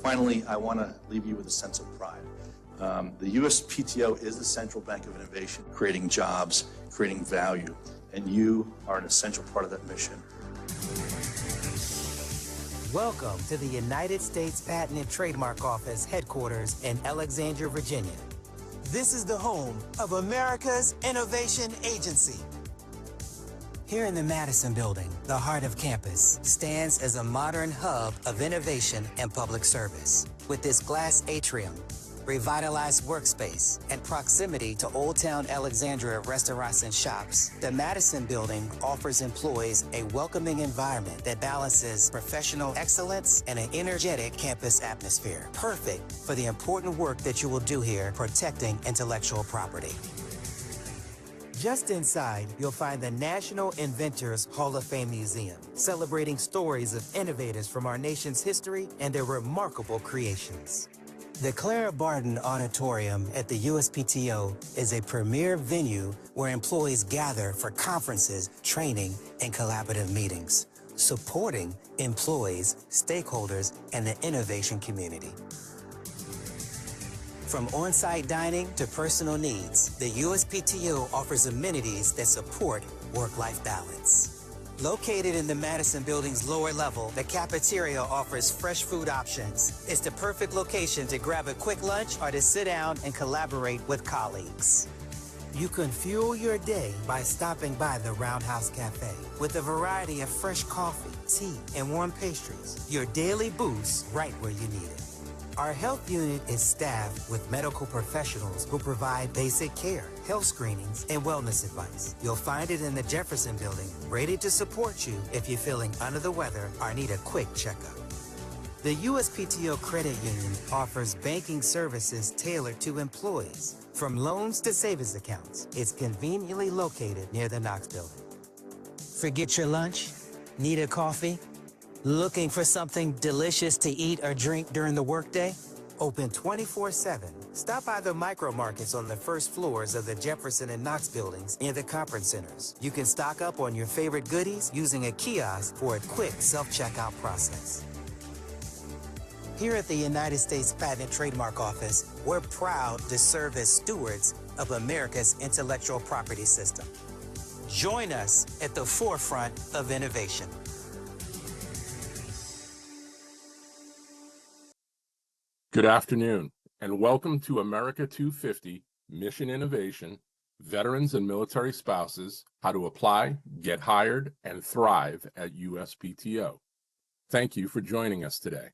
Finally, I want to leave you with a sense of pride. The USPTO is the central bank of innovation, creating jobs, creating value, and you are an essential part of that mission. Welcome to the United States Patent and Trademark Office headquarters in Alexandria, Virginia. This is the home of America's Innovation Agency. Here in the Madison Building, the heart of campus stands as a modern hub of innovation and public service. With this glass atrium, revitalized workspace, and proximity to Old Town Alexandria restaurants and shops, the Madison Building offers employees a welcoming environment that balances professional excellence and an energetic campus atmosphere, perfect for the important work that you will do here protecting intellectual property. Just inside, you'll find the National Inventors Hall of Fame Museum, celebrating stories of innovators from our nation's history and their remarkable creations. The Clara Barton Auditorium at the USPTO is a premier venue where employees gather for conferences, training, and collaborative meetings, supporting employees, stakeholders, and the innovation community. From on-site dining to personal needs, the USPTO offers amenities that support work-life balance. Located in the Madison Building's lower level, the cafeteria offers fresh food options. It's the perfect location to grab a quick lunch or to sit down and collaborate with colleagues. You can fuel your day by stopping by the Roundhouse Cafe with a variety of fresh coffee, tea, and warm pastries. Your daily boost right where you need it. Our health unit is staffed with medical professionals who provide basic care, health screenings, and wellness advice. You'll find it in the Jefferson Building, ready to support you if you're feeling under the weather or need a quick checkup. The USPTO Credit Union offers banking services tailored to employees, from loans to savings accounts. It's conveniently located near the Knox Building. Forget your lunch? Need a coffee? Looking for something delicious to eat or drink during the workday? Open 24/7. Stop by the micro markets on the first floors of the Jefferson and Knox buildings near the conference centers. You can stock up on your favorite goodies using a kiosk for a quick self-checkout process. Here at the United States Patent and Trademark Office, we're proud to serve as stewards of America's intellectual property system. Join us at the forefront of innovation. Good afternoon, and welcome to America 250 Mission Innovation, Veterans and Military Spouses, How to Apply, Get Hired, and Thrive at USPTO. Thank you for joining us today.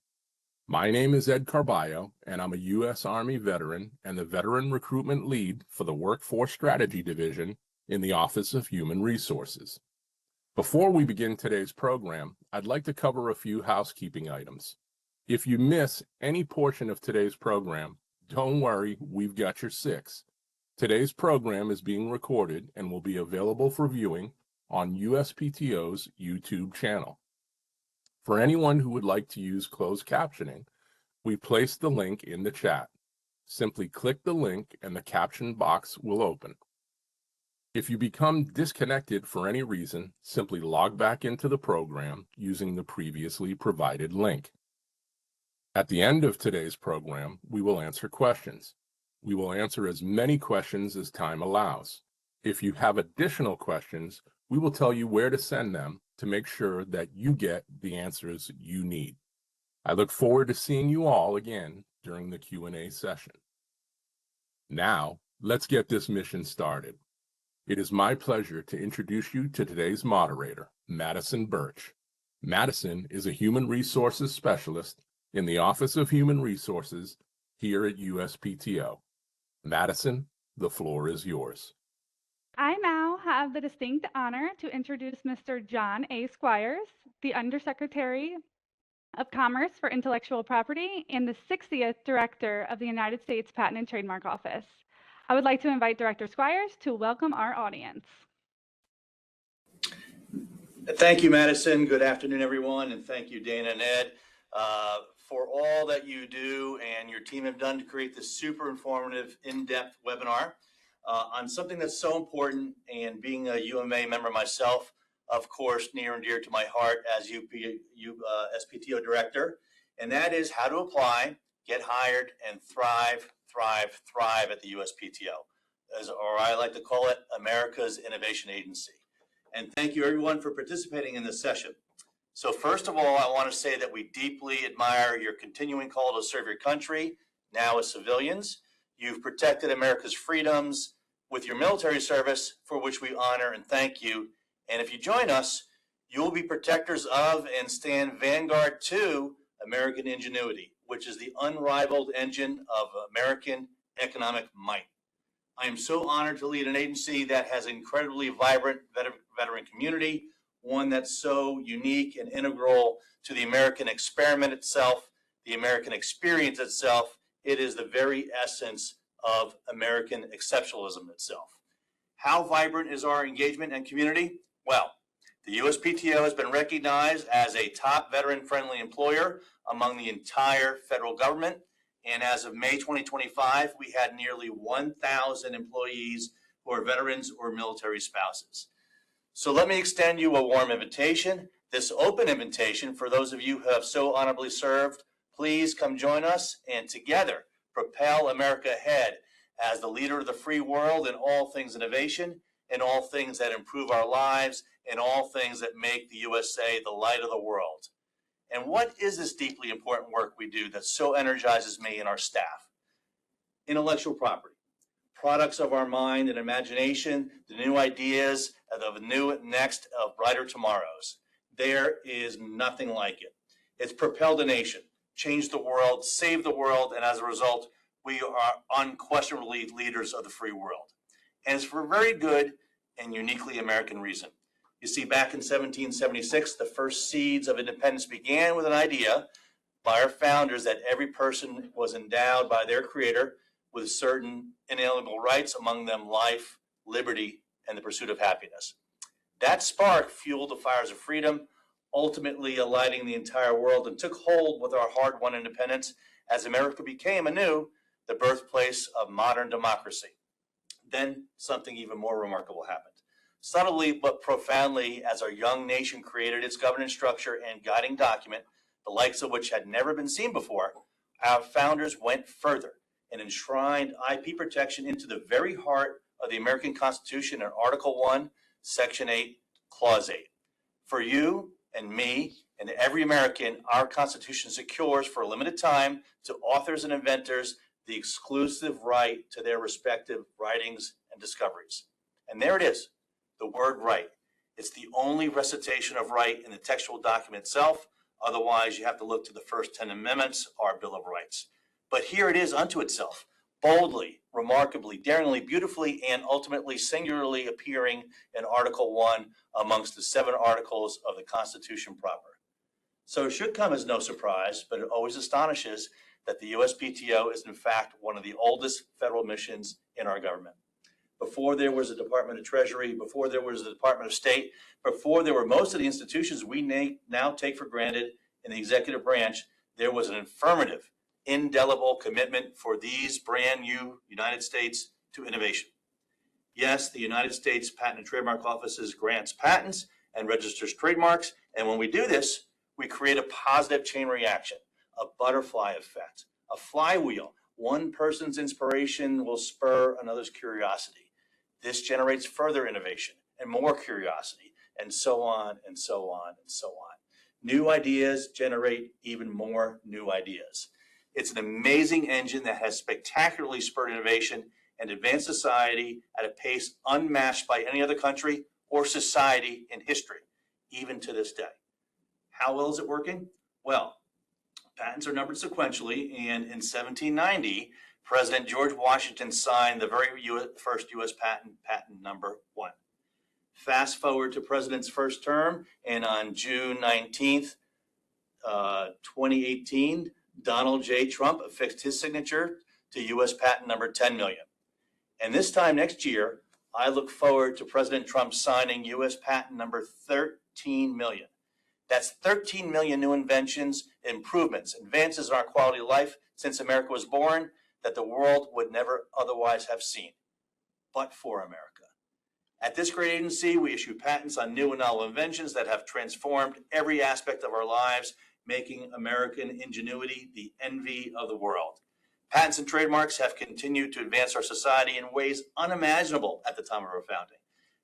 My name is Ed Carballo, and I'm a U.S. Army veteran and the Veteran Recruitment Lead for the Workforce Strategy Division in the Office of Human Resources. Before we begin today's program, I'd like to cover a few housekeeping items. If you miss any portion of today's program, don't worry, we've got your six. Today's program is being recorded and will be available for viewing on USPTO's YouTube channel. For anyone who would like to use closed captioning, we placed the link in the chat. Simply click the link and the caption box will open. If you become disconnected for any reason, simply log back into the program using the previously provided link. At the end of today's program, we will answer questions. We will answer as many questions as time allows. If you have additional questions, we will tell you where to send them to make sure that you get the answers you need. I look forward to seeing you all again during the Q&A session. Now, let's get this mission started. It is my pleasure to introduce you to today's moderator, Madison Birch. Madison is a human resources specialist in the Office of Human Resources here at USPTO. Madison, the floor is yours. I now have the distinct honor to introduce Mr. John A. Squires, the Undersecretary of Commerce for Intellectual Property and the 60th Director of the United States Patent and Trademark Office. I would like to invite Director Squires to welcome our audience. Thank you, Madison. Good afternoon, everyone, and thank you, Dana and Ed, for all that you do and your team have done to create this super informative, in-depth webinar on something that's so important. And being a UMA member myself, of course, near and dear to my heart as SPTO director, and that is how to apply, get hired, and thrive at the USPTO, or I like to call it America's Innovation Agency. And thank you everyone for participating in this session. So first of all, I want to say that we deeply admire your continuing call to serve your country, now as civilians. You've protected America's freedoms with your military service, for which we honor and thank you. And if you join us, you'll be protectors of and stand vanguard to American ingenuity, which is the unrivaled engine of American economic might. I am so honored to lead an agency that has an incredibly vibrant veteran community, one that's so unique and integral to the American experiment itself, the American experience itself. It is the very essence of American exceptionalism itself. How vibrant is our engagement and community? Well, the USPTO has been recognized as a top veteran-friendly employer among the entire federal government. And as of May 2025, we had nearly 1,000 employees who are veterans or military spouses. So let me extend you a warm invitation. This open invitation for those of you who have so honorably served, please come join us and together propel America ahead as the leader of the free world in all things innovation, in all things that improve our lives, in all things that make the USA the light of the world. And what is this deeply important work we do that so energizes me and our staff? Intellectual property, products of our mind and imagination, the new ideas of the new next of brighter tomorrows. There is nothing like it. It's propelled a nation, changed the world, saved the world, and as a result, we are unquestionably leaders of the free world. And it's for a very good and uniquely American reason. You see, back in 1776, the first seeds of independence began with an idea by our founders that every person was endowed by their creator with certain inalienable rights, among them life, liberty, and the pursuit of happiness. That spark fueled the fires of freedom, ultimately alighting the entire world, and took hold with our hard-won independence as America became anew the birthplace of modern democracy. Then something even more remarkable happened. Subtly but profoundly, as our young nation created its governance structure and guiding document, the likes of which had never been seen before, our founders went further and enshrined IP protection into the very heart of the American Constitution in Article 1, Section 8, Clause 8. For you and me and every American, our Constitution secures for a limited time to authors and inventors the exclusive right to their respective writings and discoveries. And there it is, the word right. It's the only recitation of right in the textual document itself. Otherwise, you have to look to the first 10 amendments, our Bill of Rights. But here it is unto itself, boldly, remarkably, daringly, beautifully, and ultimately singularly appearing in Article 1 amongst the 7 articles of the Constitution proper. So it should come as no surprise, but it always astonishes that the USPTO is in fact one of the oldest federal missions in our government. Before there was a Department of Treasury, before there was the Department of State, before there were most of the institutions we now take for granted in the executive branch, there was an affirmative, indelible commitment for these brand new United States to innovation. Yes, the United States Patent and Trademark Office grants patents and registers trademarks, and when we do this, we create a positive chain reaction, a butterfly effect, a flywheel. One person's inspiration will spur another's curiosity. This generates further innovation and more curiosity, and so on and so on and so on. New ideas generate even more new ideas. It's an amazing engine that has spectacularly spurred innovation and advanced society at a pace unmatched by any other country or society in history, even to this day. How well is it working? Well, patents are numbered sequentially, and in 1790, President George Washington signed the very first U.S. patent number 1. Fast forward to President's first term, and on June 19th, 2018, Donald J. Trump affixed his signature to U.S. patent number 10 million. And this time next year, I look forward to President Trump signing U.S. patent number 13 million. That's 13 million new inventions, improvements, advances in our quality of life since America was born that the world would never otherwise have seen, but for America. At this great agency, we issue patents on new and novel inventions that have transformed every aspect of our lives, making American ingenuity the envy of the world. Patents and trademarks have continued to advance our society in ways unimaginable at the time of our founding.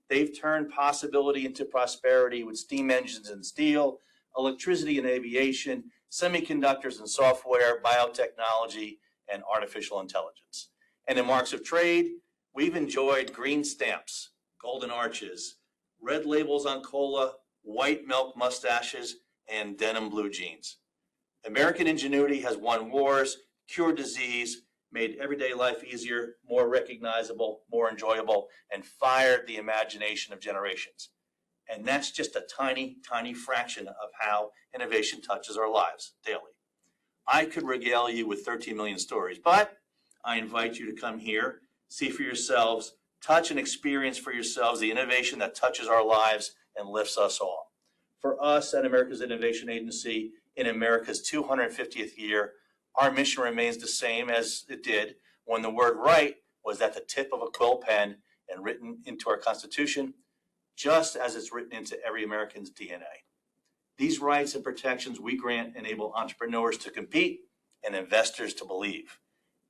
They've turned possibility into prosperity with steam engines and steel, electricity and aviation, semiconductors and software, biotechnology, and artificial intelligence. And in marks of trade, we've enjoyed green stamps, golden arches, red labels on cola, white milk mustaches, and denim blue jeans. American ingenuity has won wars, cured disease, made everyday life easier, more recognizable, more enjoyable, and fired the imagination of generations. And that's just a tiny, tiny fraction of how innovation touches our lives daily. I could regale you with 13 million stories, but I invite you to come here, see for yourselves, touch and experience for yourselves the innovation that touches our lives and lifts us all. For us at America's Innovation Agency, in America's 250th year, our mission remains the same as it did when the word right was at the tip of a quill pen and written into our Constitution, just as it's written into every American's DNA. These rights and protections we grant enable entrepreneurs to compete and investors to believe.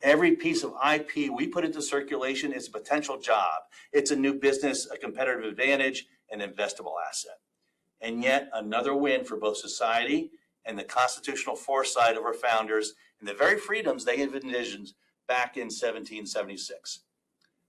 Every piece of IP we put into circulation is a potential job. It's a new business, a competitive advantage, an investable asset. And yet another win for both society and the constitutional foresight of our founders and the very freedoms they envisioned back in 1776.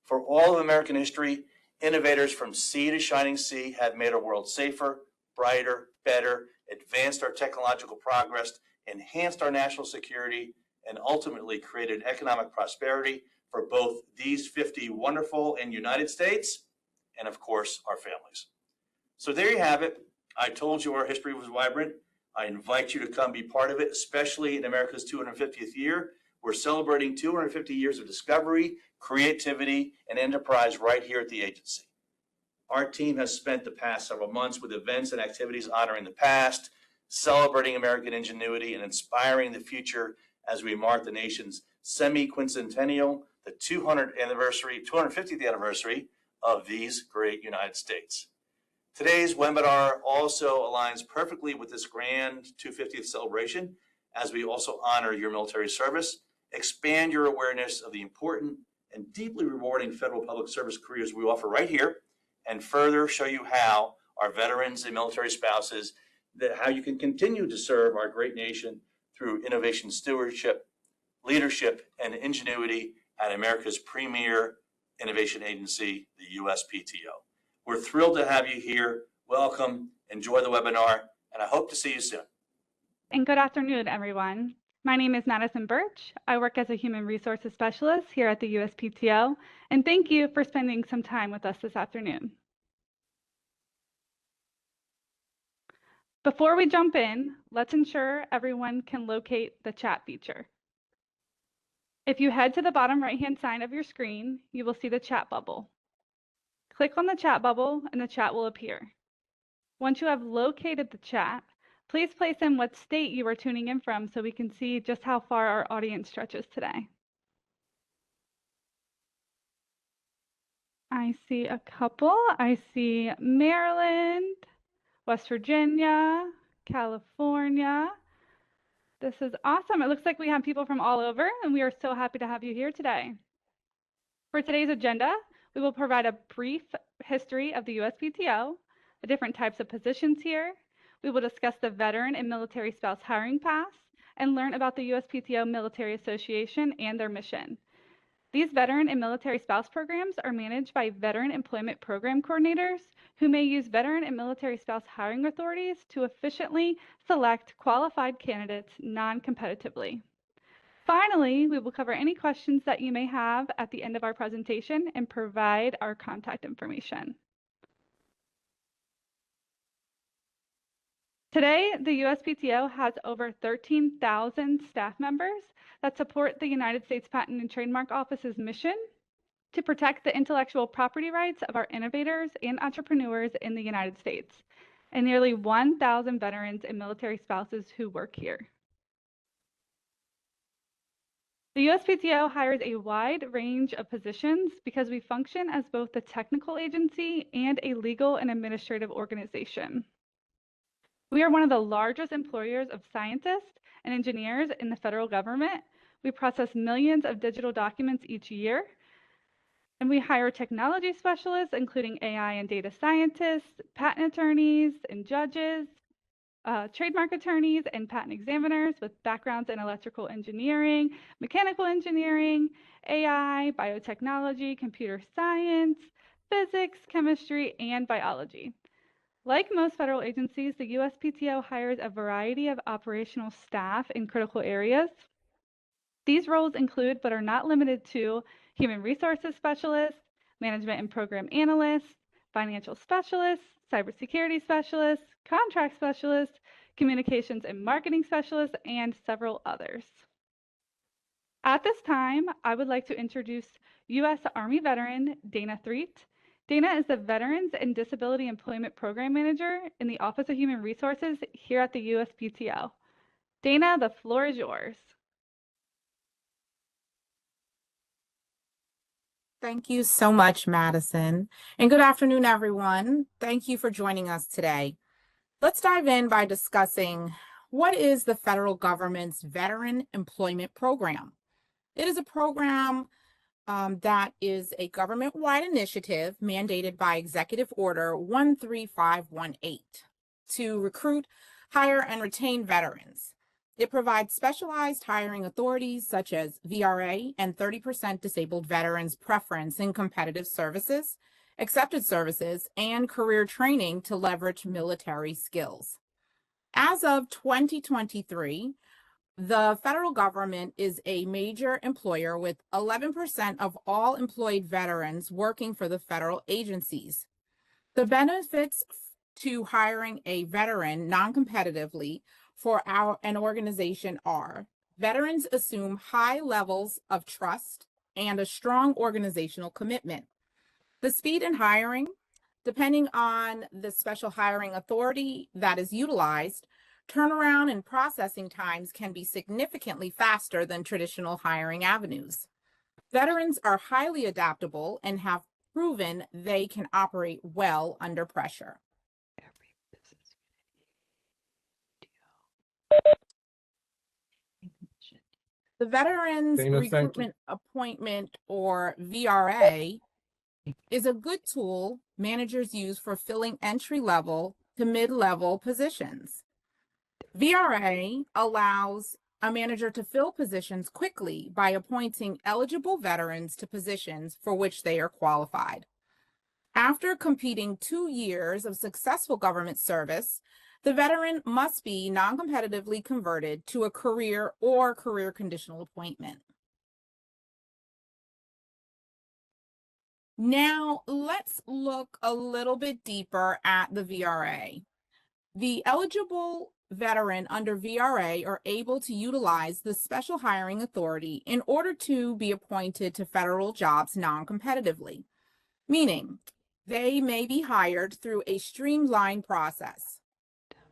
For all of American history, innovators from sea to shining sea have made our world safer, brighter, better, advanced our technological progress, enhanced our national security, and ultimately created economic prosperity for both these 50 wonderful and United States and, of course, our families. So there you have it. I told you our history was vibrant. I invite you to come be part of it, especially in America's 250th year. We're celebrating 250 years of discovery, creativity, and enterprise right here at the agency. Our team has spent the past several months with events and activities honoring the past, celebrating American ingenuity, and inspiring the future as we mark the nation's semi-quincentennial, the 250th anniversary of these great United States. Today's webinar also aligns perfectly with this grand 250th celebration as we also honor your military service, expand your awareness of the important and deeply rewarding federal public service careers we offer right here, and further show you how our veterans and military spouses, how you can continue to serve our great nation through innovation stewardship, leadership, and ingenuity at America's premier innovation agency, the USPTO. We're thrilled to have you here. Welcome, enjoy the webinar, and I hope to see you soon. And good afternoon, everyone. My name is Madison Birch. I work as a human resources specialist here at the USPTO, and thank you for spending some time with us this afternoon. Before we jump in, let's ensure everyone can locate the chat feature. If you head to the bottom right-hand side of your screen, you will see the chat bubble. Click on the chat bubble and the chat will appear. Once you have located the chat, please place in what state you are tuning in from so we can see just how far our audience stretches today. I see a couple. I see Maryland, West Virginia, California. This is awesome. It looks like we have people from all over, and we are so happy to have you here today. For today's agenda, we will provide a brief history of the USPTO, the different types of positions here. We will discuss the veteran and military spouse hiring paths and learn about the USPTO Military Association and their mission. These veteran and military spouse programs are managed by Veteran Employment Program Coordinators who may use veteran and military spouse hiring authorities to efficiently select qualified candidates non-competitively. Finally, we will cover any questions that you may have at the end of our presentation and provide our contact information. Today, the USPTO has over 13,000 staff members that support the United States Patent and Trademark Office's mission to protect the intellectual property rights of our innovators and entrepreneurs in the United States, and nearly 1,000 veterans and military spouses who work here. The USPTO hires a wide range of positions because we function as both a technical agency and a legal and administrative organization. We are one of the largest employers of scientists and engineers in the federal government. We process millions of digital documents each year. And we hire technology specialists, including AI and data scientists, patent attorneys and judges, trademark attorneys and patent examiners with backgrounds in electrical engineering, mechanical engineering, AI, biotechnology, computer science, physics, chemistry, and biology. Like most federal agencies, the USPTO hires a variety of operational staff in critical areas. These roles include, but are not limited to, human resources specialists, management and program analysts, financial specialists, cybersecurity specialists, contract specialists, communications and marketing specialists, and several others. At this time, I would like to introduce U.S. Army veteran Dana Threet. Dana is the Veterans and Disability Employment Program Manager in the Office of Human Resources here at the USPTO. Dana, the floor is yours. Thank you so much, Madison. And good afternoon, everyone. Thank you for joining us today. Let's dive in by discussing what is the federal government's Veteran Employment Program. It is a program that is a government-wide initiative mandated by Executive Order 13518 to recruit, hire, and retain veterans. It provides specialized hiring authorities such as VRA and 30% disabled veterans preference in competitive services, accepted services, and career training to leverage military skills. As of 2023, the federal government is a major employer with 11% of all employed veterans working for the federal agencies. The benefits to hiring a veteran non-competitively for an organization are: veterans assume high levels of trust and a strong organizational commitment. The speed in hiring, depending on the special hiring authority that is utilized, turnaround and processing times can be significantly faster than traditional hiring avenues. Veterans are highly adaptable and have proven they can operate well under pressure. The Veterans Recruitment Appointment, or VRA, is a good tool managers use for filling entry-level to mid-level positions. VRA allows a manager to fill positions quickly by appointing eligible veterans to positions for which they are qualified. After completing 2 years of successful government service, the veteran must be non-competitively converted to a career or career conditional appointment. Now, let's look a little bit deeper at the VRA. The eligible veteran under VRA are able to utilize the special hiring authority in order to be appointed to federal jobs non-competitively, meaning they may be hired through a streamlined process.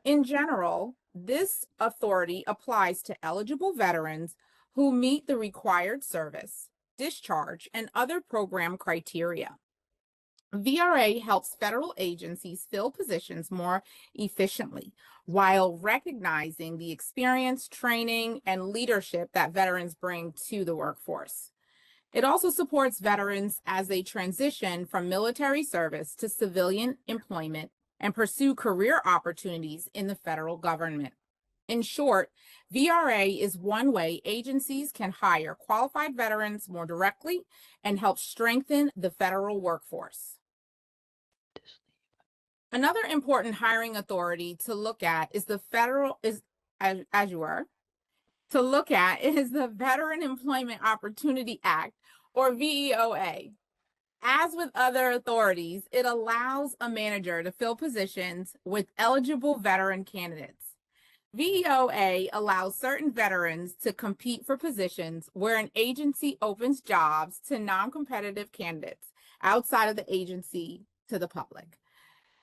In general, this authority applies to eligible veterans who meet the required service, discharge, and other program criteria. VRA helps federal agencies fill positions more efficiently while recognizing the experience, training, and leadership that veterans bring to the workforce. It also supports veterans as they transition from military service to civilian employment and pursue career opportunities in the federal government. In short, VRA is one way agencies can hire qualified veterans more directly and help strengthen the federal workforce. Another important hiring authority to look at is the Veteran Employment Opportunity Act, or VEOA. As with other authorities, it allows a manager to fill positions with eligible veteran candidates. VEOA allows certain veterans to compete for positions where an agency opens jobs to non-competitive candidates outside of the agency to the public.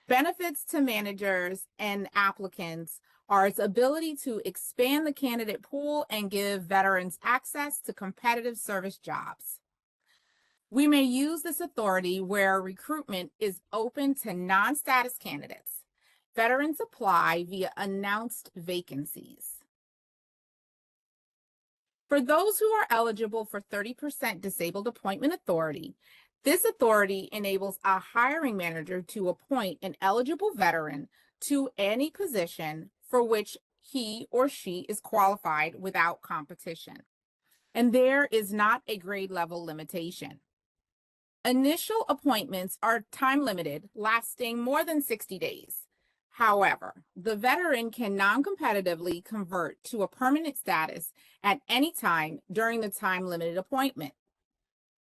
Benefits to managers and applicants are its ability to expand the candidate pool and give veterans access to competitive service jobs. We may use this authority where recruitment is open to non-status candidates. Veterans apply via announced vacancies. For those who are eligible for 30% disabled appointment authority, this authority enables a hiring manager to appoint an eligible veteran to any position for which he or she is qualified without competition. And there is not a grade level limitation. Initial appointments are time limited, lasting more than 60 days. However, the veteran can non-competitively convert to a permanent status at any time during the time-limited appointment.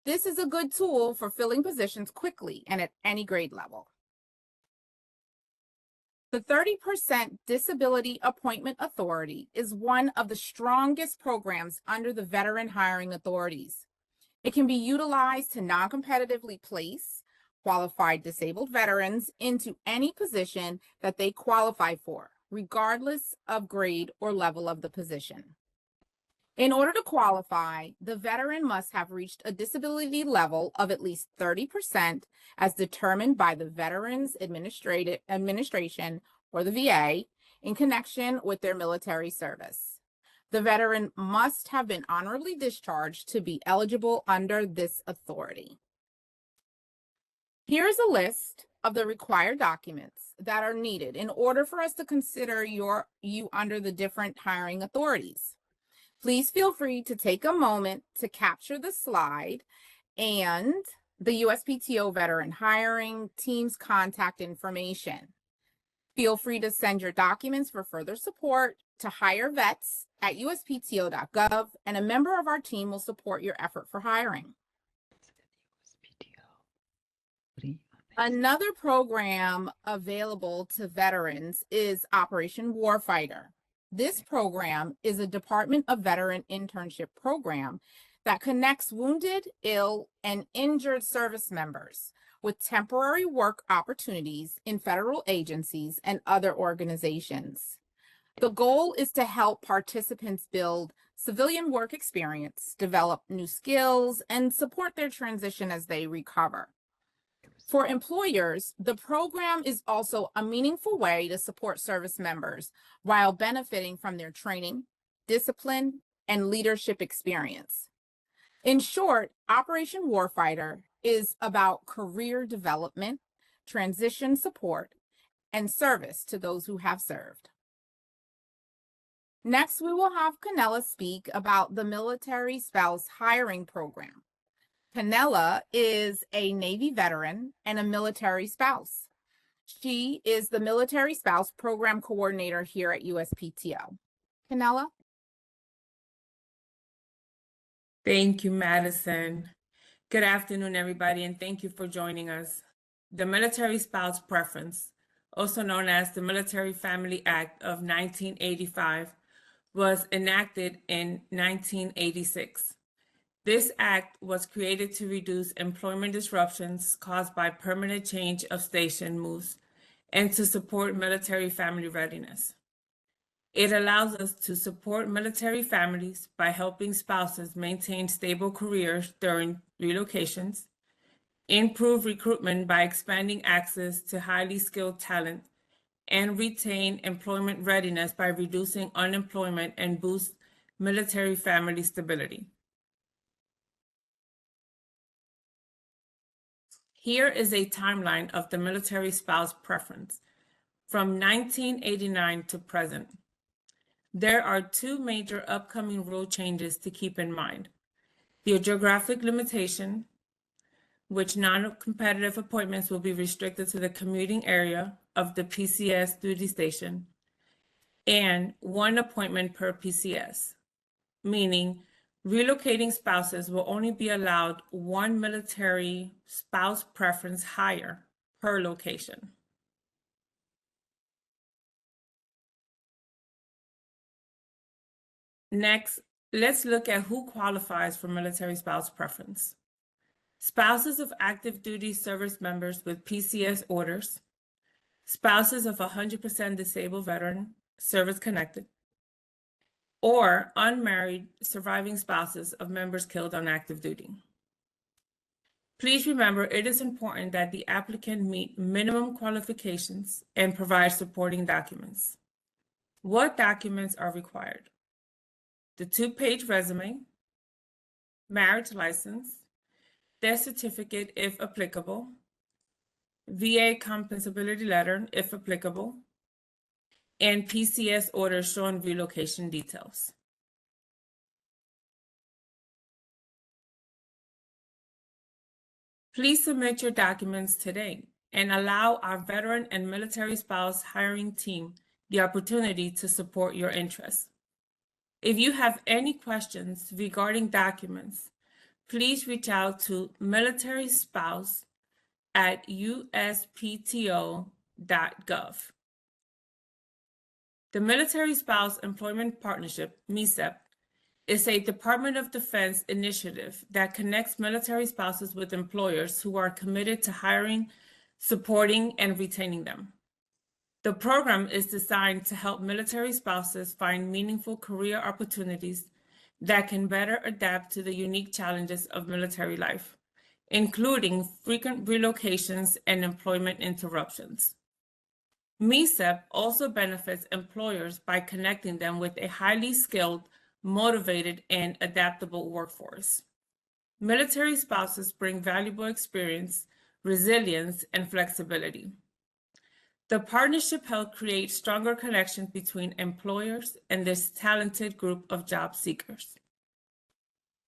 This is a good tool for filling positions quickly and at any grade level. The 30% Disability Appointment Authority is one of the strongest programs under the veteran hiring authorities. It can be utilized to non-competitively place qualified disabled veterans into any position that they qualify for, regardless of grade or level of the position. In order to qualify, the veteran must have reached a disability level of at least 30% as determined by the Veterans Administration or the VA in connection with their military service. The veteran must have been honorably discharged to be eligible under this authority. Here's a list of the required documents that are needed in order for us to consider you under the different hiring authorities. Please feel free to take a moment to capture the slide and the USPTO veteran hiring team's contact information. Feel free to send your documents for further support to hirevets@uspto.gov, and a member of our team will support your effort for hiring. Another program available to veterans is Operation Warfighter. This program is a Department of Veteran internship program that connects wounded, ill, and injured service members with temporary work opportunities in federal agencies and other organizations. The goal is to help participants build civilian work experience, develop new skills, and support their transition as they recover. For employers, the program is also a meaningful way to support service members while benefiting from their training, discipline, and leadership experience. In short, Operation Warfighter is about career development, transition support, and service to those who have served. Next, we will have Canella speak about the Military Spouse Hiring Program. Canella is a Navy veteran and a military spouse. She is the Military Spouse Program Coordinator here at USPTO. Canella? Thank you, Madison. Good afternoon, everybody, and thank you for joining us. The Military Spouse Preference, also known as the Military Family Act of 1985, was enacted in 1986. This act was created to reduce employment disruptions caused by permanent change of station moves and to support military family readiness. It allows us to support military families by helping spouses maintain stable careers during relocations, improve recruitment by expanding access to highly skilled talent, and retain employment readiness by reducing unemployment and boost military family stability. Here is a timeline of the military spouse preference from 1989 to present. There are two major upcoming rule changes to keep in mind. The geographic limitation, which non-competitive appointments will be restricted to the commuting area of the PCS duty station, and one appointment per PCS, meaning relocating spouses will only be allowed one military spouse preference hire per location. Next, let's look at who qualifies for military spouse preference. Spouses of active duty service members with PCS orders, spouses of 100% disabled veteran, service connected, or unmarried surviving spouses of members killed on active duty. Please remember, it is important that the applicant meet minimum qualifications and provide supporting documents. What documents are required? The 2-page resume, marriage license, death certificate if applicable, VA compensability letter if applicable, and PCS orders showing relocation details. Please submit your documents today and allow our veteran and military spouse hiring team the opportunity to support your interests. If you have any questions regarding documents, please reach out to militaryspouse@uspto.gov. The Military Spouse Employment Partnership, MESEP, is a Department of Defense initiative that connects military spouses with employers who are committed to hiring, supporting, and retaining them. The program is designed to help military spouses find meaningful career opportunities that can better adapt to the unique challenges of military life, including frequent relocations and employment interruptions. MESEP also benefits employers by connecting them with a highly skilled, motivated, and adaptable workforce. Military spouses bring valuable experience, resilience, and flexibility. The partnership helps create stronger connections between employers and this talented group of job seekers.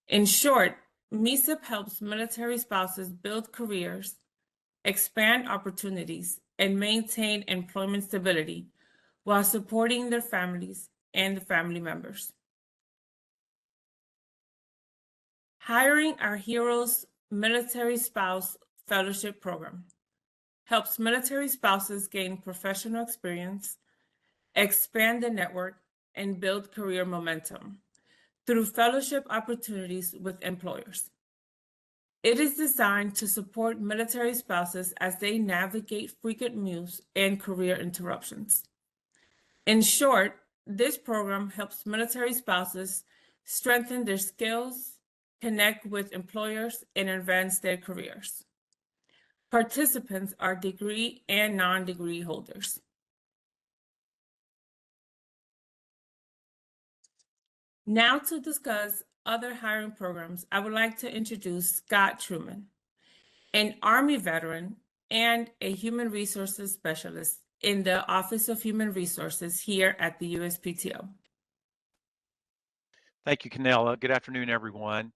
In short, MESEP helps military spouses build careers, expand opportunities, and maintain employment stability while supporting their families and the family members. Hiring Our Heroes Military Spouse Fellowship Program helps military spouses gain professional experience, expand the network, and build career momentum through fellowship opportunities with employers. It is designed to support military spouses as they navigate frequent moves and career interruptions. In short, this program helps military spouses strengthen their skills, connect with employers, and advance their careers. Participants are degree and non-degree holders. Now to discuss other hiring programs, I would like to introduce Scott Truman, an Army veteran and a human resources specialist in the Office of Human Resources here at the USPTO. Thank you, Canella. Good afternoon, everyone.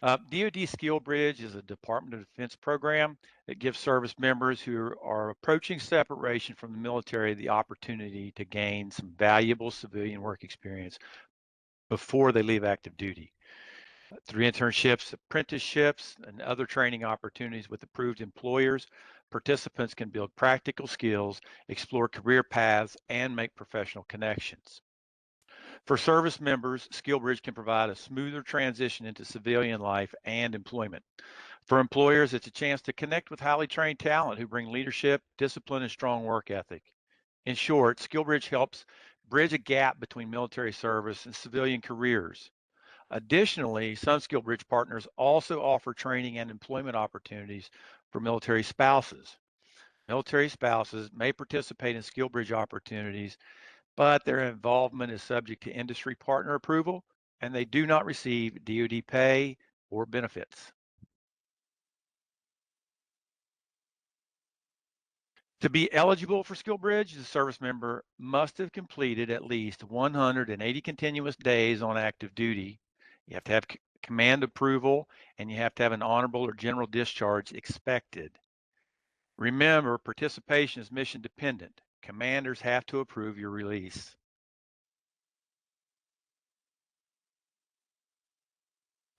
DoD Skill Bridge is a Department of Defense program that gives service members who are approaching separation from the military the opportunity to gain some valuable civilian work experience before they leave active duty. Through internships, apprenticeships, and other training opportunities with approved employers, participants can build practical skills, explore career paths, and make professional connections. For service members, SkillBridge can provide a smoother transition into civilian life and employment. For employers, it's a chance to connect with highly trained talent who bring leadership, discipline, and strong work ethic. In short, SkillBridge helps bridge a gap between military service and civilian careers. Additionally, some SkillBridge partners also offer training and employment opportunities for military spouses. Military spouses may participate in SkillBridge opportunities, but their involvement is subject to industry partner approval, and they do not receive DoD pay or benefits. To be eligible for SkillBridge, the service member must have completed at least 180 continuous days on active duty. You have to have command approval, and you have to have an honorable or general discharge expected. Remember, participation is mission dependent. Commanders have to approve your release.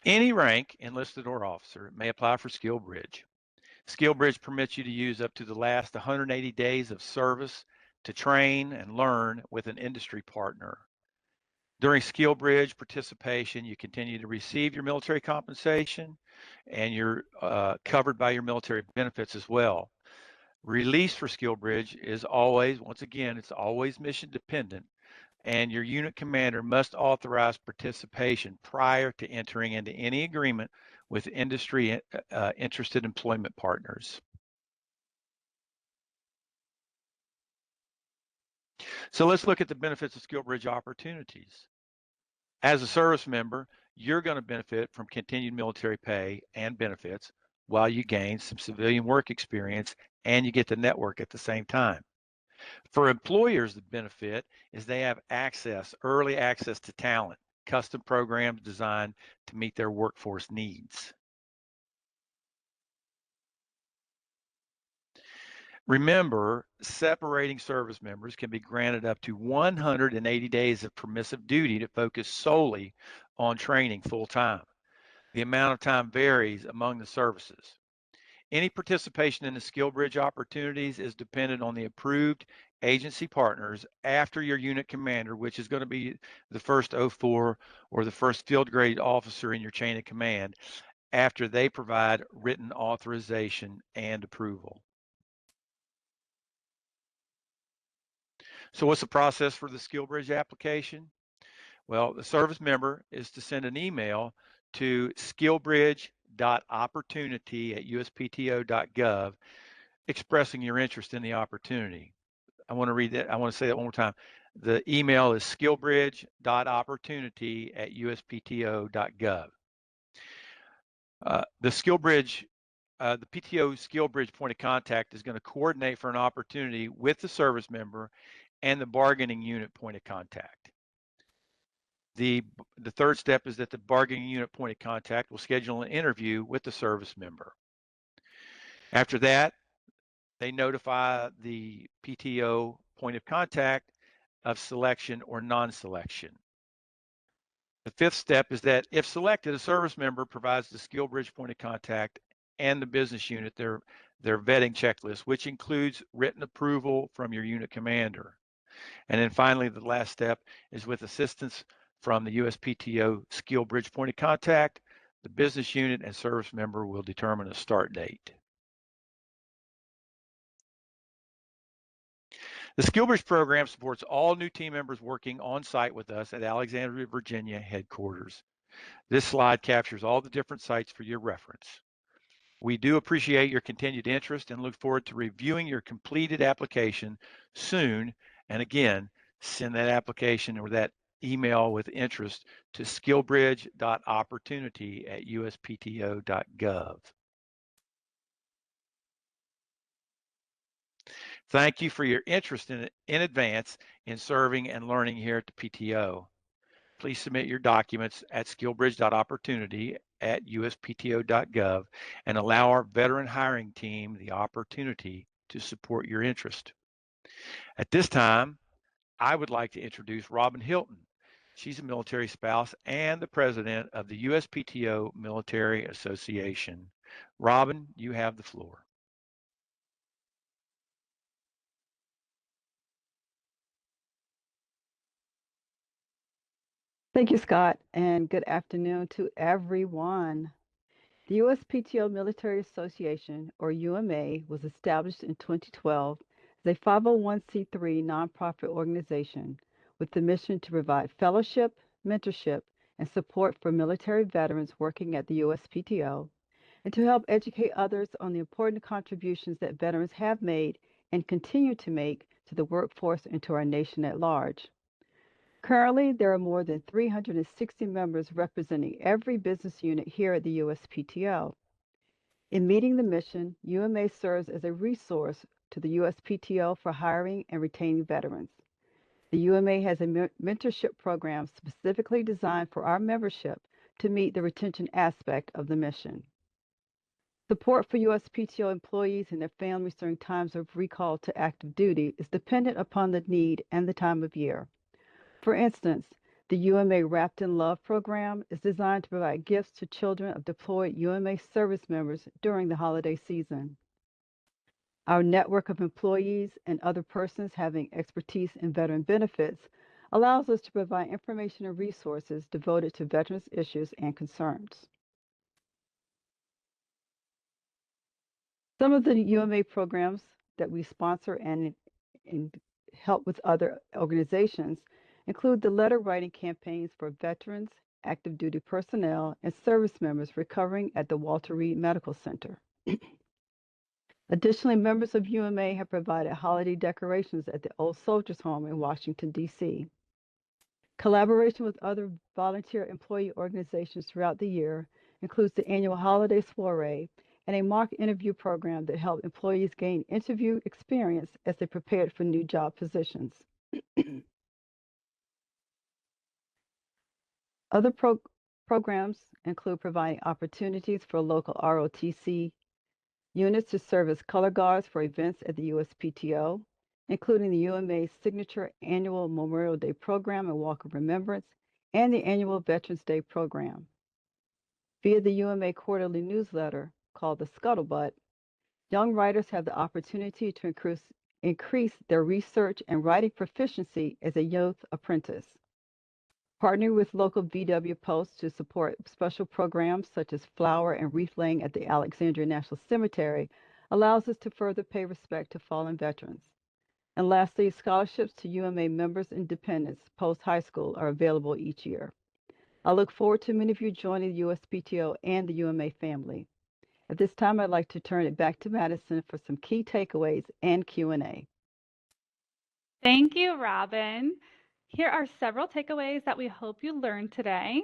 Any rank, enlisted or officer, may apply for SkillBridge. SkillBridge permits you to use up to the last 180 days of service to train and learn with an industry partner. During SkillBridge participation, you continue to receive your military compensation, and you're covered by your military benefits as well. Release for SkillBridge is always, once again, it's always mission dependent, and your unit commander must authorize participation prior to entering into any agreement with industry interested employment partners. So let's look at the benefits of SkillBridge opportunities. As a service member, you're going to benefit from continued military pay and benefits while you gain some civilian work experience and you get to network at the same time. For employers, the benefit is they have early access to talent, custom programs designed to meet their workforce needs. Remember, separating service members can be granted up to 180 days of permissive duty to focus solely on training full time. The amount of time varies among the services. Any participation in the SkillBridge opportunities is dependent on the approved agency partners after your unit commander, which is going to be the first 04 or the first field grade officer in your chain of command, after they provide written authorization and approval. So what's the process for the SkillBridge application? Well, the service member is to send an email to skillbridge.opportunity@uspto.gov expressing your interest in the opportunity. I want to read that. I want to say that one more time. The email is skillbridge.opportunity@uspto.gov. The PTO SkillBridge point of contact is going to coordinate for an opportunity with the service member and the bargaining unit point of contact. The third step is that the bargaining unit point of contact will schedule an interview with the service member. After that, they notify the PTO point of contact of selection or non-selection. The fifth step is that if selected, a service member provides the SkillBridge point of contact and the business unit their vetting checklist, which includes written approval from your unit commander. And then finally, the last step is with assistance from the USPTO SkillBridge point of contact, the business unit and service member will determine a start date. The SkillBridge program supports all new team members working on site with us at Alexandria, Virginia headquarters. This slide captures all the different sites for your reference. We do appreciate your continued interest and look forward to reviewing your completed application soon. And again, send that application or that email with interest to skillbridge.opportunity@uspto.gov. Thank you for your interest in advance in serving and learning here at the PTO. Please submit your documents at skillbridge.opportunity@uspto.gov and allow our veteran hiring team the opportunity to support your interest. At this time, I would like to introduce Robin Hilton. She's a military spouse and the president of the USPTO Military Association. Robin, you have the floor. Thank you, Scott, and good afternoon to everyone. The USPTO Military Association, or UMA, was established in 2012 as a 501c3 nonprofit organization with the mission to provide fellowship, mentorship, and support for military veterans working at the USPTO, and to help educate others on the important contributions that veterans have made and continue to make to the workforce and to our nation at large. Currently, there are more than 360 members representing every business unit here at the USPTO. In meeting the mission, UMA serves as a resource to the USPTO for hiring and retaining veterans. The UMA has a mentorship program specifically designed for our membership to meet the retention aspect of the mission. Support for USPTO employees and their families during times of recall to active duty is dependent upon the need and the time of year. For instance, the UMA Wrapped in Love program is designed to provide gifts to children of deployed UMA service members during the holiday season. Our network of employees and other persons having expertise in veteran benefits allows us to provide information and resources devoted to veterans' issues and concerns. Some of the UMA programs that we sponsor and help with other organizations include the letter writing campaigns for veterans, active duty personnel, and service members recovering at the Walter Reed Medical Center. Additionally, members of UMA have provided holiday decorations at the Old Soldiers Home in Washington, D.C. Collaboration with other volunteer employee organizations throughout the year includes the annual Holiday Soiree and a mock interview program that helped employees gain interview experience as they prepared for new job positions. Other programs include providing opportunities for local ROTC units to serve as color guards for events at the USPTO, including the UMA's signature annual Memorial Day program and Walk of Remembrance, and the annual Veterans Day program. Via the UMA quarterly newsletter called the Scuttlebutt, young writers have the opportunity to increase their research and writing proficiency as a youth apprentice. Partnering with local VW Posts to support special programs such as flower and wreath laying at the Alexandria National Cemetery allows us to further pay respect to fallen veterans. And lastly, scholarships to UMA members and dependents post-high school are available each year. I look forward to many of you joining the USPTO and the UMA family. At this time, I'd like to turn it back to Madison for some key takeaways and Q&A. Thank you, Robin. Here are several takeaways that we hope you learned today.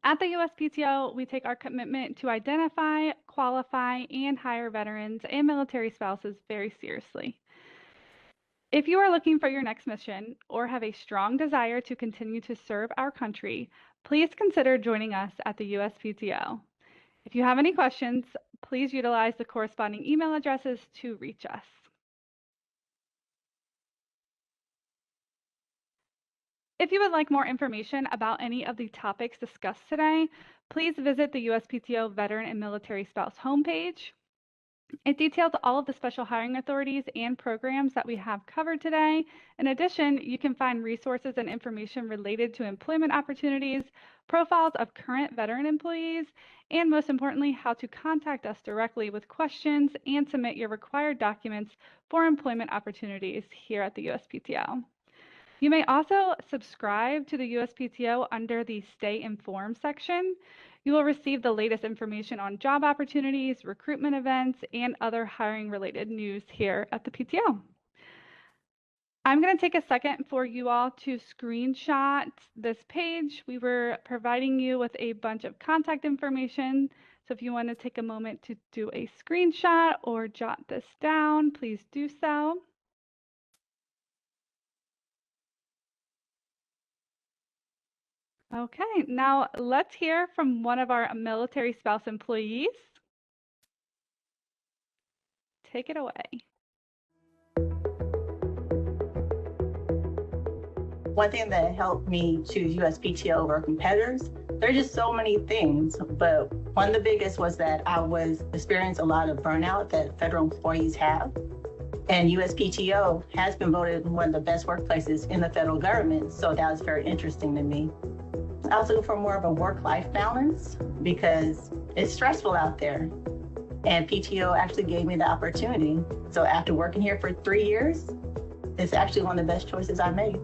At the USPTO, we take our commitment to identify, qualify, and hire veterans and military spouses very seriously. If you are looking for your next mission or have a strong desire to continue to serve our country, please consider joining us at the USPTO. If you have any questions, please utilize the corresponding email addresses to reach us. If you would like more information about any of the topics discussed today, please visit the USPTO Veteran and Military Spouse homepage. It details all of the special hiring authorities and programs that we have covered today. In addition, you can find resources and information related to employment opportunities, profiles of current veteran employees, and most importantly, how to contact us directly with questions and submit your required documents for employment opportunities here at the USPTO. You may also subscribe to the USPTO under the Stay Informed section. You will receive the latest information on job opportunities, recruitment events, and other hiring related news here at the PTO. I'm going to take a second for you all to screenshot this page. We were providing you with a bunch of contact information. So if you want to take a moment to do a screenshot or jot this down, please do so. Okay, now let's hear from one of our military spouse employees. Take it away. One thing that helped me choose USPTO over competitors, there are just so many things, but one of the biggest was that I was experiencing a lot of burnout that federal employees have. And USPTO has been voted one of the best workplaces in the federal government, so that was very interesting to me. I was looking for more of a work-life balance because it's stressful out there. And PTO actually gave me the opportunity. So after working here for 3 years, it's actually one of the best choices I made.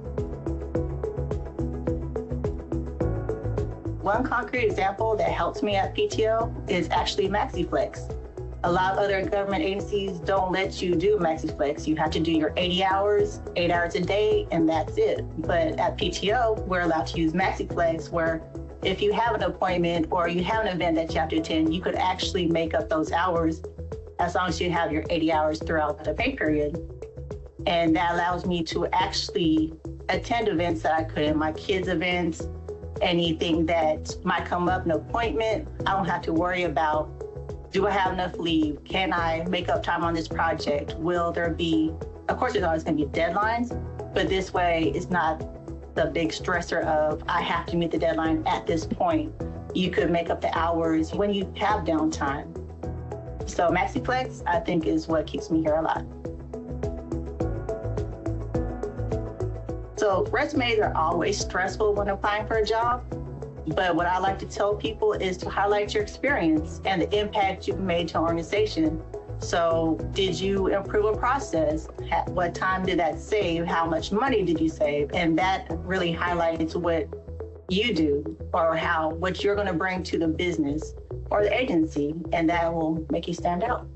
One concrete example that helps me at PTO is actually MaxiFlex. A lot of other government agencies don't let you do MaxiFlex. You have to do your 80 hours, 8 hours a day, and that's it. But at PTO, we're allowed to use MaxiFlex, where if you have an appointment or you have an event that you have to attend, you could actually make up those hours as long as you have your 80 hours throughout the pay period. And that allows me to actually attend events that I couldn't, my kids' events, anything that might come up, an appointment. I don't have to worry about, do I have enough leave? Can I make up time on this project? Will there be, of course, there's always going to be deadlines, but this way it's not the big stressor of I have to meet the deadline at this point. You could make up the hours when you have downtime. So MaxiFlex, I think, is what keeps me here a lot. So resumes are always stressful when applying for a job. But what I like to tell people is to highlight your experience and the impact you've made to an organization. So did you improve a process? What time did that save? How much money did you save? And that really highlights what you do or how what you're going to bring to the business or the agency, and that will make you stand out.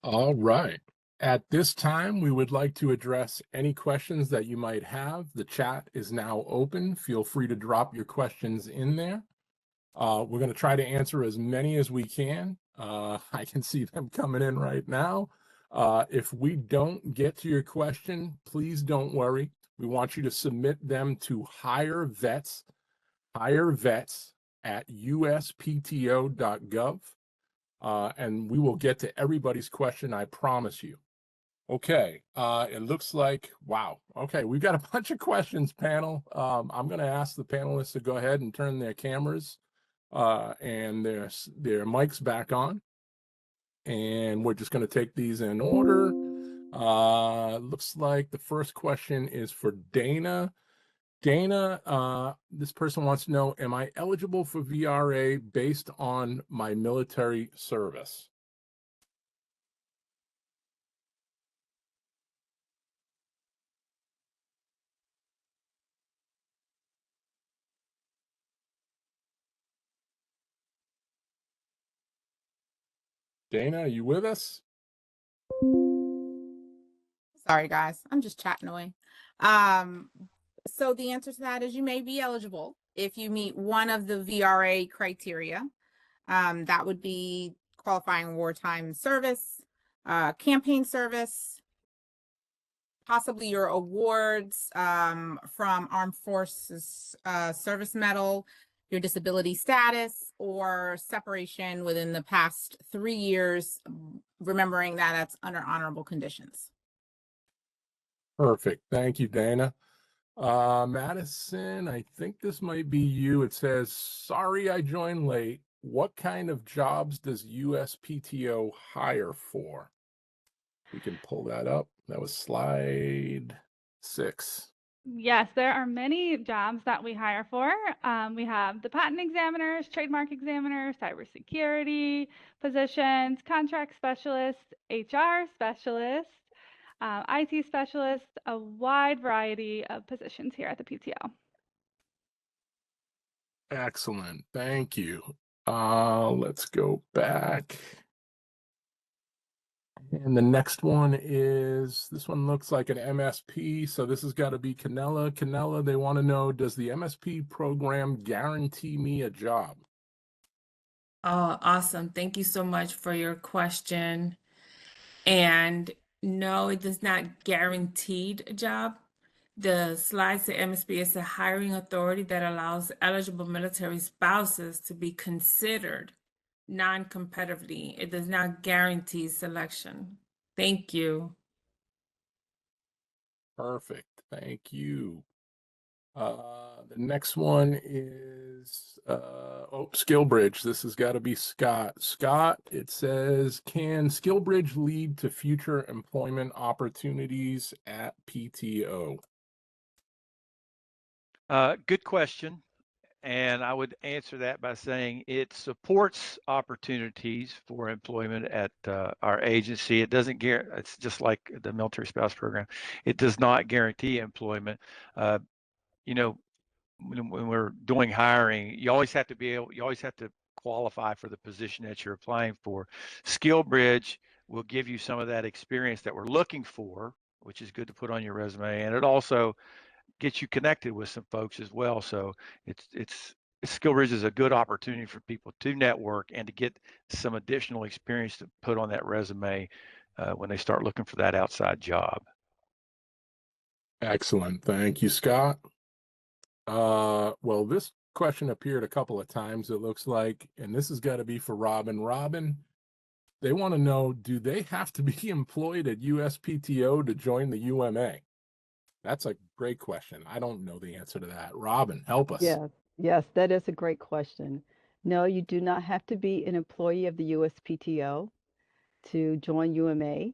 All right. At this time, we would like to address any questions that you might have. The chat is now open. Feel free to drop your questions in there. We're going to try to answer as many as we can. I can see them coming in right now. If we don't get to your question, please don't worry. We want you to submit them to hire vets at uspto.gov. And we will get to everybody's question, I promise you. Okay, it looks like, wow. Okay, we've got a bunch of questions, panel. I'm going to ask the panelists to go ahead and turn their cameras and their mics back on. And we're just going to take these in order. Looks like the first question is for Dana. Dana, this person wants to know, am I eligible for VRA based on my military service? Dana, are you with us? Sorry, guys. I'm just chatting away. So the answer to that is you may be eligible if you meet one of the VRA criteria. That would be qualifying wartime service, campaign service, possibly your awards from Armed Forces Service Medal, your disability status, or separation within the past 3 years, remembering that that's under honorable conditions. Perfect. Thank you, Dana. Madison, I think this might be you. It says, sorry I joined late. What kind of jobs does USPTO hire for? We can pull that up. That was slide 6. Yes, there are many jobs that we hire for. We have the patent examiners, trademark examiners, cybersecurity positions, contract specialists, HR specialists, IT specialists, a wide variety of positions here at the PTO. Excellent. Thank you. Let's go back. And the next one is, this one looks like an MSP. So this has got to be Canella. Canella, they want to know, does the MSP program guarantee me a job? Oh, awesome. Thank you so much for your question. And no, it does not guaranteed a job. The slide to MSP is a hiring authority that allows eligible military spouses to be considered non-competitively. It does not guarantee selection. Thank you. Perfect. Thank you. The next one is SkillBridge. This has got to be Scott. Scott, it says, can SkillBridge lead to future employment opportunities at PTO? Good question. And I would answer that by saying it supports opportunities for employment at our agency. It doesn't guarantee, it's just like the military spouse program. It does not guarantee employment. You know, when we're doing hiring, you always have to qualify for the position that you're applying for. SkillBridge will give you some of that experience that we're looking for, which is good to put on your resume. And it also gets you connected with some folks as well. So SkillBridge is a good opportunity for people to network and to get some additional experience to put on that resume when they start looking for that outside job. Excellent. Thank you, Scott. Well, this question appeared a couple of times, it looks like, and this has got to be for Robin. Robin, they want to know, do they have to be employed at USPTO to join the UMA? That's a great question. I don't know the answer to that. Robin, help us. Yes, that is a great question. No, you do not have to be an employee of the USPTO to join UMA.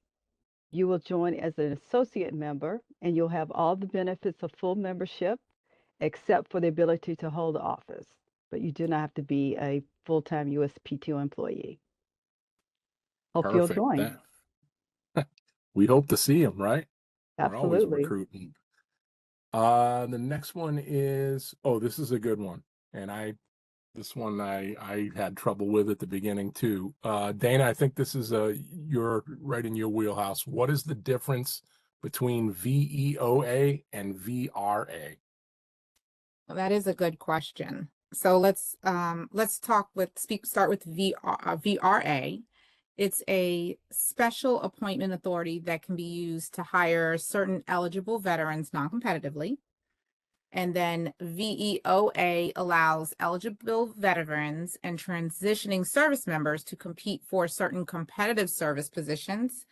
You will join as an associate member, and you'll have all the benefits of full membership, except for the ability to hold the office. But you do not have to be a full-time USPTO employee. Hope you'll Perfect. join. We hope to see them, right? We're always Absolutely. recruiting. The next one is, oh, this is a good one. And this one I had trouble with at the beginning too. Dana, I think this is you're right in your wheelhouse. What is the difference between VEOA and VRA? Well, that is a good question. So let's start with VRA. It's a special appointment authority that can be used to hire certain eligible veterans non-competitively. And then VEOA allows eligible veterans and transitioning service members to compete for certain competitive service positions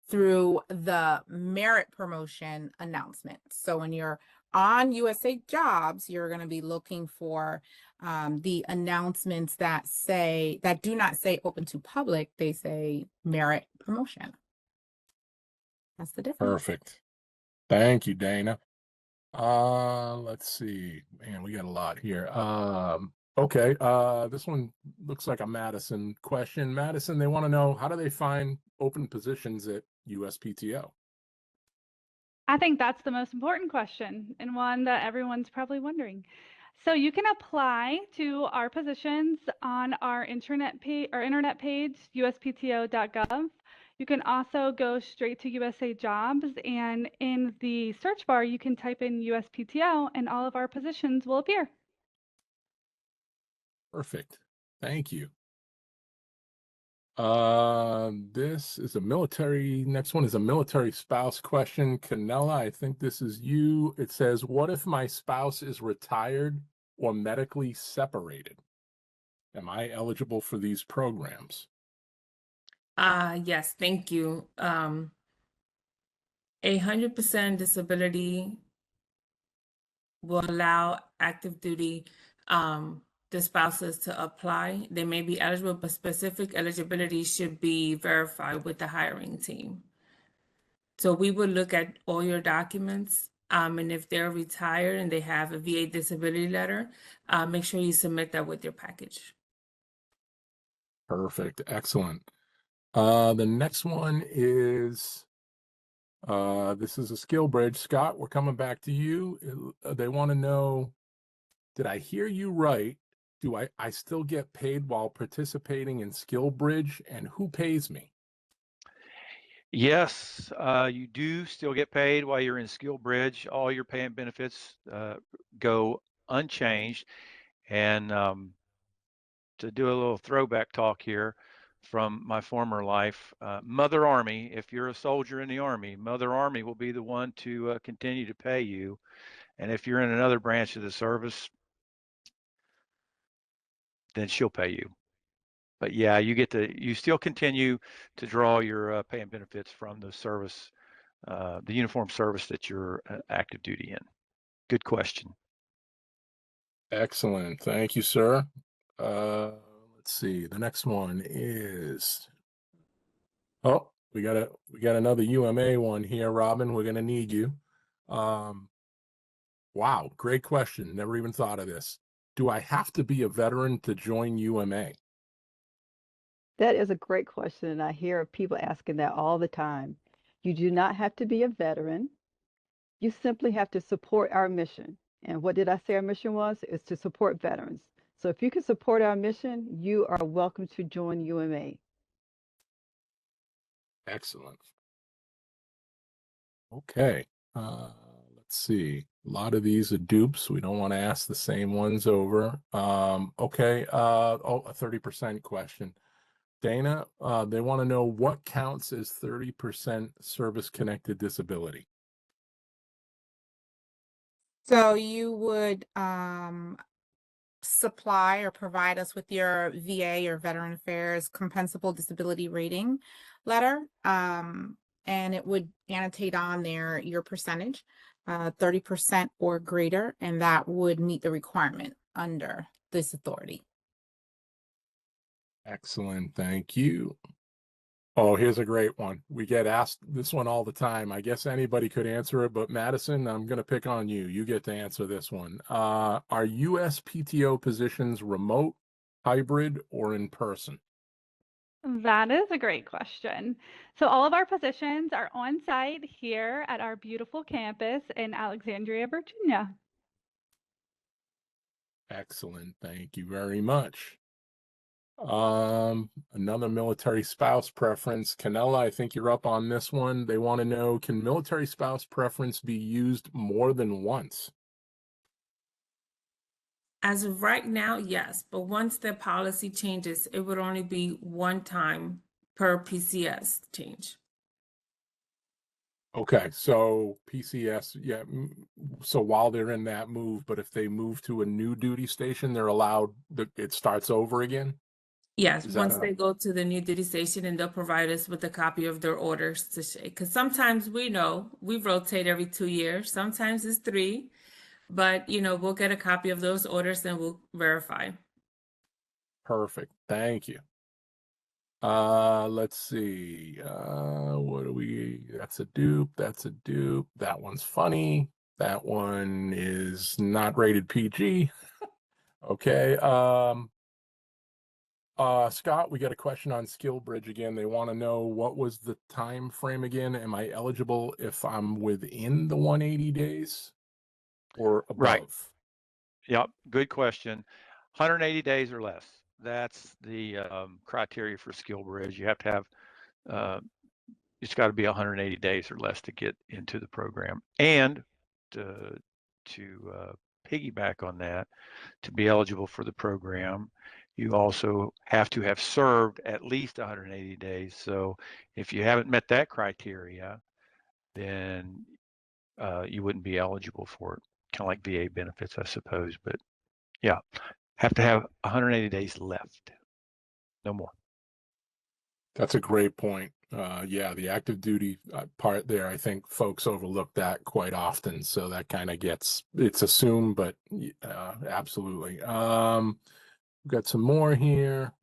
through the merit promotion announcement. So when you're on USA Jobs, you're going to be looking for the announcements that do not say open to public, they say merit promotion. That's the difference. Perfect. Thank you, Dana. Let's see. Man, we got a lot here. Okay. This one looks like a Madison question. Madison, they want to know, how do they find open positions at USPTO? I think that's the most important question and one that everyone's probably wondering. So you can apply to our positions on our internet page, uspto.gov. You can also go straight to USA Jobs, and in the search bar, you can type in USPTO and all of our positions will appear. Perfect. Thank you. This is a military, next one is a military spouse question. Canella, I think this is you. It says, what if my spouse is retired or medically separated? Am I eligible for these programs? Yes, thank you. 100% disability will allow active duty the spouses to apply. They may be eligible, but specific eligibility should be verified with the hiring team. So we would look at all your documents, and if they're retired and they have a VA disability letter, make sure you submit that with your package. Perfect. Excellent. The next one is, this is a skill bridge. Scott, we're coming back to you. They want to know, did I hear you right? Do I still get paid while participating in skill bridge, and who pays me? Yes, you do still get paid while you're in Skill Bridge. All your pay and benefits go unchanged. And to do a little throwback talk here from my former life, Mother Army, if you're a soldier in the Army, Mother Army will be the one to continue to pay you. And if you're in another branch of the service, then she'll pay you. But yeah, you still continue to draw your pay and benefits from the service, the uniform service that you're active duty in. Good question. Excellent. Thank you, sir. Let's see. The next one is, oh, we got another UMA one here, Robin. We're gonna need you. Wow, great question. Never even thought of this. Do I have to be a veteran to join UMA? That is a great question, and I hear people asking that all the time. You do not have to be a veteran. You simply have to support our mission. And what did I say our mission was? It's to support veterans. So if you can support our mission, you are welcome to join UMA. Excellent. Okay. Let's see. A lot of these are dupes. We don't want to ask the same ones over. Okay. Oh, a 30% question. Dana, they want to know what counts as 30% service-connected disability. So you would supply or provide us with your VA or Veteran Affairs compensable disability rating letter, and it would annotate on there your percentage, 30% or greater, and that would meet the requirement under this authority. Excellent. Thank you. Oh, here's a great one. We get asked this one all the time. I guess anybody could answer it, but Madison, I'm going to pick on you. You get to answer this one. Are USPTO positions remote, hybrid, or in person? That is a great question. So all of our positions are on site here at our beautiful campus in Alexandria, Virginia. Excellent. Thank you very much. Another military spouse preference. Canella, I think you're up on this one. They want to know, can military spouse preference be used more than once? As of right now, yes, but once the policy changes, it would only be one time per PCS change. Okay, so PCS, yeah. So while they're in that move, but if they move to a new duty station, they're allowed, it starts over again? Yes, Is that once they go to the new duty station, and they'll provide us with a copy of their orders to shake. Because sometimes we rotate every 2 years, sometimes it's 3, but we'll get a copy of those orders and we'll verify. Perfect. Thank you. Let's see. What do we, that's a dupe, that's a dupe. That one's funny. That one is not rated PG. Okay. Scott, we got a question on SkillBridge again. They want to know, what was the time frame again? Am I eligible if I'm within the 180 days or above? Right. Yep. Good question. 180 days or less. That's the criteria for SkillBridge. You have to have, it's got to be 180 days or less to get into the program. And to piggyback on that, to be eligible for the program, you also have to have served at least 180 days. So if you haven't met that criteria, then you wouldn't be eligible for it. Kind of like VA benefits, I suppose. But yeah, have to have 180 days left. No more. That's a great point. Yeah, the active duty part there, I think folks overlook that quite often. So that kind of it's assumed, but absolutely. We've got some more here.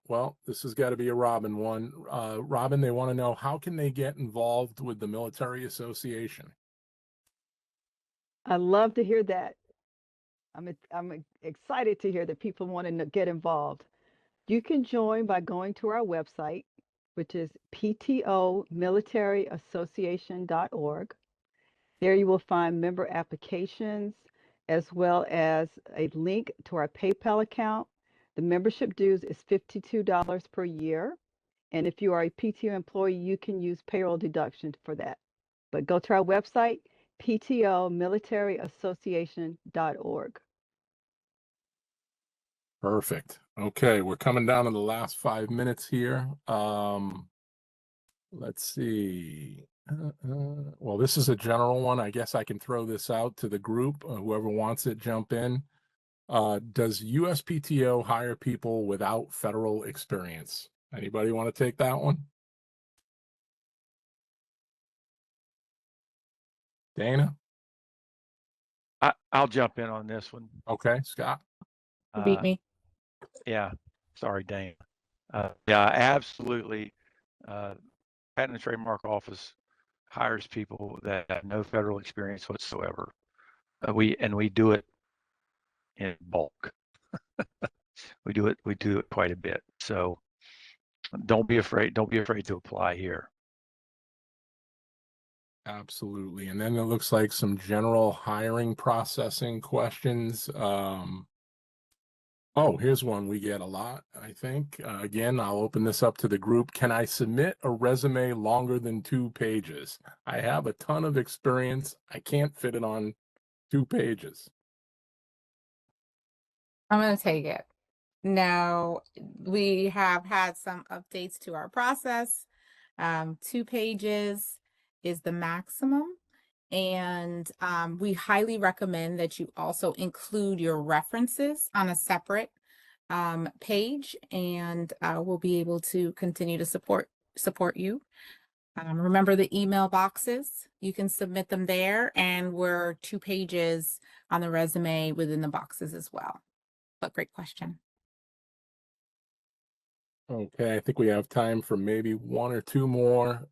Well, this has got to be a Robin one. Robin, they want to know, how can they get involved with the Military Association? I love to hear that. I'm excited to hear that people want to get involved. You can join by going to our website, which is ptomilitaryassociation.org. There you will find member applications as well as a link to our PayPal account. The membership dues is $52 per year. And if you are a PTO employee, you can use payroll deduction for that. But go to our website, ptomilitaryassociation.org. Perfect. Okay, we're coming down to the last 5 minutes here. Let's see. Well, this is a general one. I guess I can throw this out to the group. Whoever wants it, jump in. Does USPTO hire people without federal experience? Anybody want to take that one? Dana? I'll jump in on this one. Okay, Scott? You beat me. Yeah. Sorry, Dana. Yeah, absolutely. Patent and Trademark Office hires people that have no federal experience whatsoever. We do it in bulk. we do it quite a bit. So don't be afraid to apply here. Absolutely. And then it looks like some general hiring processing questions. Oh, here's one we get a lot, I think. Again, I'll open this up to the group. Can I submit a resume longer than 2 pages? I have a ton of experience. I can't fit it on 2 pages. I'm going to take it. Now, we have had some updates to our process. 2 pages is the maximum. And we highly recommend that you also include your references on a separate page, and we'll be able to continue to support you. Remember the email boxes, you can submit them there, and we're 2 pages on the resume within the boxes as well. But great question. Okay, I think we have time for maybe one or two more.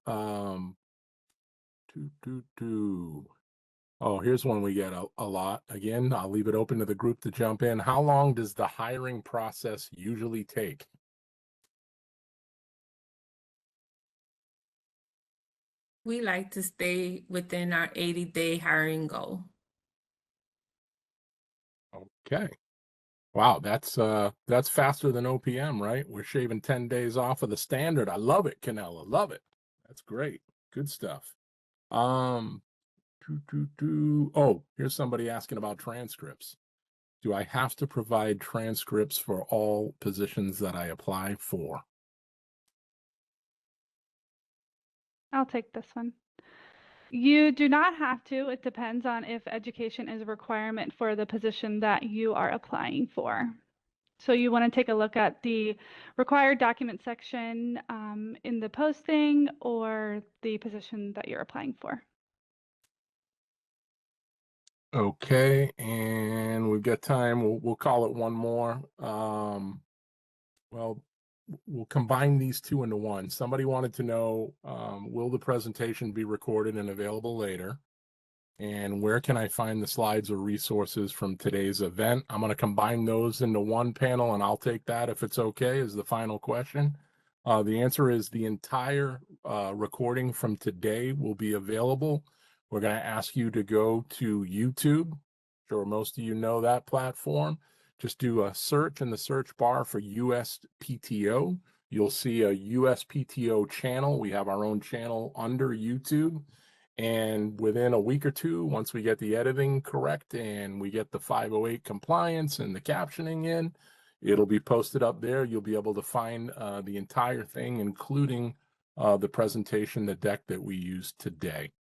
Oh, here's one we get a lot. Again, I'll leave it open to the group to jump in. How long does the hiring process usually take? We like to stay within our 80-day hiring goal. Okay. Wow, that's faster than OPM, right? We're shaving 10 days off of the standard. I love it, Canella. Love it. That's great. Good stuff. Um, Oh, here's somebody asking about transcripts. Do I have to provide transcripts for all positions that I apply for? I'll take this one. You do not have to. It depends on if education is a requirement for the position that you are applying for. So you want to take a look at the required document section in the posting or the position that you're applying for. Okay, and we've got time. We'll call it one more. Well, we'll combine these two into one. Somebody wanted to know, will the presentation be recorded and available later? And where can I find the slides or resources from today's event? I'm going to combine those into one panel, and I'll take that if it's okay, is the final question. The answer is the entire recording from today will be available. We're going to ask you to go to YouTube. Sure, most of you know that platform. Just do a search in the search bar for USPTO. You'll see a USPTO channel. We have our own channel under YouTube. And within a week or two, once we get the editing correct and we get the 508 compliance and the captioning in, it'll be posted up there. You'll be able to find the entire thing, including the presentation, the deck that we used today.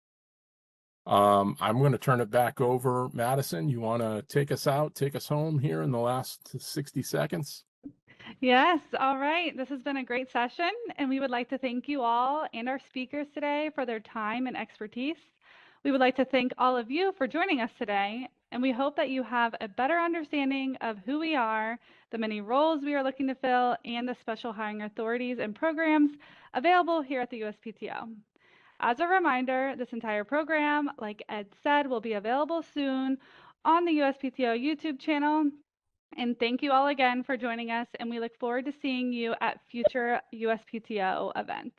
I'm going to turn it back over. Madison, you want to take us out, take us home here in the last 60 seconds? Yes, all right. This has been a great session, and we would like to thank you all and our speakers today for their time and expertise. We would like to thank all of you for joining us today, and we hope that you have a better understanding of who we are, the many roles we are looking to fill, and the special hiring authorities and programs available here at the USPTO. As a reminder, this entire program, like Ed said, will be available soon on the USPTO YouTube channel. And thank you all again for joining us, and we look forward to seeing you at future USPTO events.